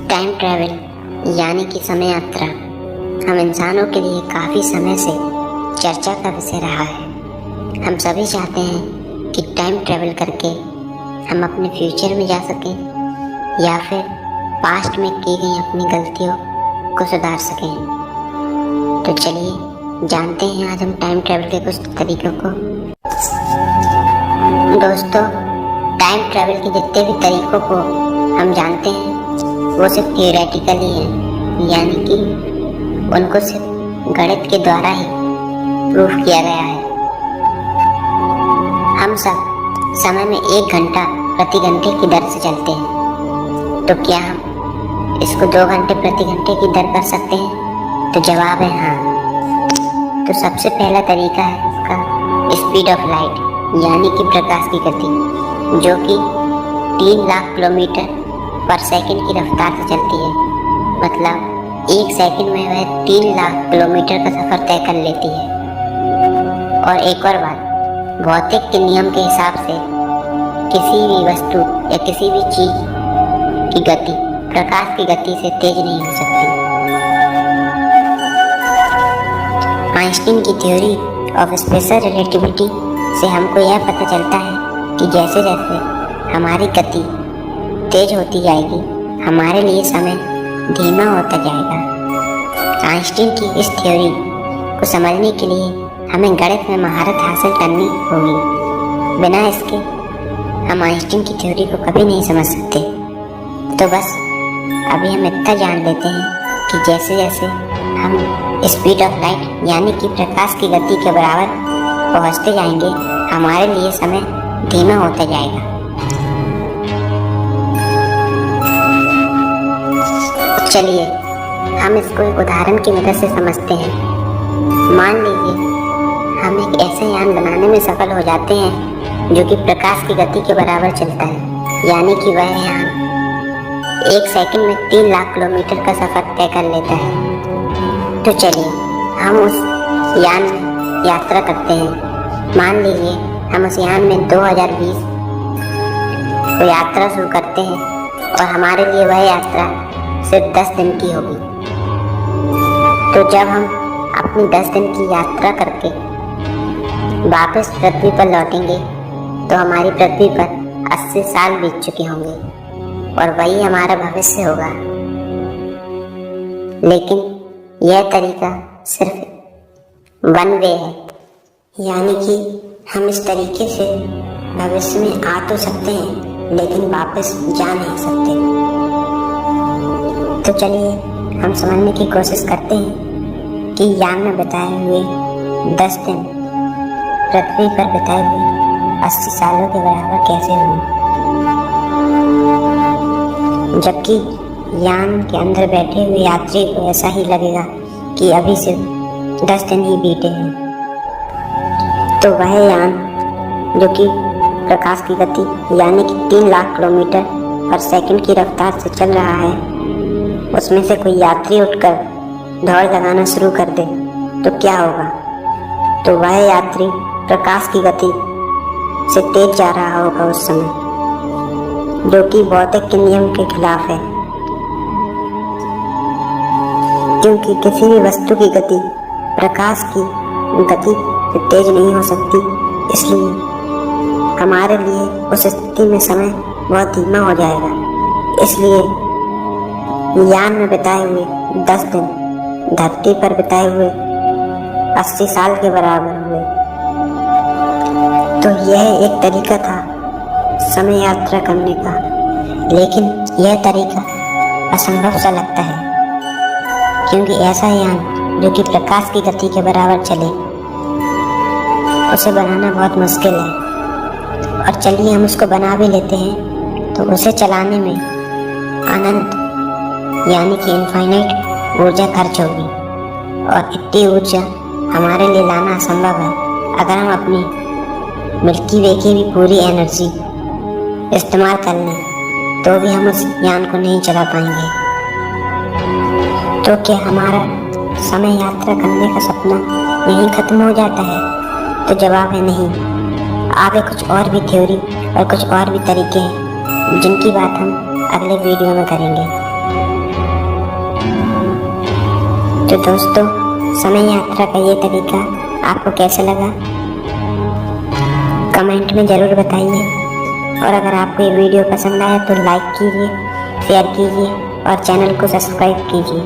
Time travel यानी कि समय यात्रा हम इंसानों के लिए काफ़ी समय से चर्चा का विषय रहा है। हम सभी चाहते हैं कि टाइम ट्रैवल करके हम अपने फ्यूचर में जा सकें या फिर पास्ट में की गई अपनी गलतियों को सुधार सकें। तो चलिए जानते हैं आज हम टाइम ट्रैवल के कुछ तरीकों को। दोस्तों, टाइम ट्रैवल के जितने भी तरीकों को हम जानते हैं वो सिर्फ थियोरेटिकली हैं, यानी कि उनको सिर्फ गणित के द्वारा ही प्रूफ किया गया है। हम सब समय में 1 घंटा प्रति घंटे की दर से चलते हैं, तो क्या हम इसको 2 घंटे प्रति घंटे की दर कर सकते हैं? तो जवाब है हाँ। तो सबसे पहला तरीका है इसका स्पीड ऑफ लाइट यानी कि प्रकाश की गति, जो कि 3 लाख किलोमीटर पर सेकंड की रफ्तार से चलती है। मतलब 1 सेकंड में वह 3 लाख किलोमीटर का सफ़र तय कर लेती है। और एक और बात, भौतिक के नियम के हिसाब से किसी भी वस्तु या किसी भी चीज़ की गति प्रकाश की गति से तेज नहीं हो सकती। आइंस्टीन की थ्योरी ऑफ स्पेशल रिलेटिविटी से हमको यह पता चलता है कि जैसे जैसे हमारी गति तेज होती जाएगी, हमारे लिए समय धीमा होता जाएगा। आइंस्टीन की इस थ्योरी को समझने के लिए हमें गणित में महारत हासिल करनी होगी। बिना इसके हम आइंस्टीन की थ्योरी को कभी नहीं समझ सकते। तो बस अभी हम इतना जान लेते हैं कि जैसे जैसे हम स्पीड ऑफ लाइट यानी कि प्रकाश की गति के बराबर पहुंचते जाएंगे, हमारे लिए समय धीमा होता जाएगा। चलिए हम इसको एक उदाहरण की मदद से समझते हैं। मान लीजिए हम एक ऐसे यान बनाने में सफल हो जाते हैं जो कि प्रकाश की गति के बराबर चलता है, यानी कि वह यान 1 सेकंड में 3 लाख किलोमीटर का सफर तय कर लेता है। तो चलिए हम उस यान में यात्रा करते हैं। मान लीजिए हम उस यान में 2020 को यात्रा शुरू करते हैं और हमारे लिए वह यात्रा सिर्फ 10 दिन की होगी। तो जब हम अपनी 10 दिन की यात्रा करके वापस पृथ्वी पर लौटेंगे तो हमारी पृथ्वी पर 80 साल बीत चुके होंगे और वही हमारा भविष्य होगा। लेकिन यह तरीका सिर्फ 1 वे है, यानी कि हम इस तरीके से भविष्य में आ तो सकते हैं लेकिन वापस जा नहीं सकते। तो चलिए हम समझने की कोशिश करते हैं कि यान में बिताए हुए 10 दिन पृथ्वी पर बिताए हुए 80 सालों के बराबर कैसे हुए, जबकि यान के अंदर बैठे हुए यात्री को ऐसा ही लगेगा कि अभी सिर्फ 10 दिन ही बीते हैं। तो वह यान जो कि प्रकाश की गति यानी कि 3 लाख किलोमीटर पर सेकंड की रफ्तार से चल रहा है, उसमें से कोई यात्री उठकर दौड़ लगाना शुरू कर दे तो क्या होगा? तो वह यात्री प्रकाश की गति से तेज जा रहा होगा उस समय, जो कि भौतिक के नियम के खिलाफ है, क्योंकि किसी भी वस्तु की गति प्रकाश की गति से तेज नहीं हो सकती। इसलिए हमारे लिए उस स्थिति में समय बहुत धीमा हो जाएगा। इसलिए यान में बिताए हुए 10 दिन धरती पर बिताए हुए 80 साल के बराबर हुए। तो यह एक तरीका था समय यात्रा करने का, लेकिन यह तरीका असंभव सा लगता है, क्योंकि ऐसा यान जो कि प्रकाश की गति के बराबर चले उसे बनाना बहुत मुश्किल है। और चलिए हम उसको बना भी लेते हैं तो उसे चलाने में अनंत यानी कि इनफाइनाइट ऊर्जा खर्च होगी, और इतनी ऊर्जा हमारे लिए लाना असंभव है। अगर हम अपनी मिल्की वे की भी पूरी एनर्जी इस्तेमाल कर लें तो भी हम उस यान को नहीं चला पाएंगे। तो क्या हमारा समय यात्रा करने का सपना यहीं खत्म हो जाता है? तो जवाब है नहीं। आगे कुछ और भी थ्योरी और कुछ और भी तरीके हैं जिनकी बात हम अगले वीडियो में करेंगे। तो दोस्तों, समय यात्रा का ये तरीका आपको कैसा लगा कमेंट में ज़रूर बताइए। और अगर आपको ये वीडियो पसंद आया तो लाइक कीजिए, शेयर कीजिए और चैनल को सब्सक्राइब कीजिए।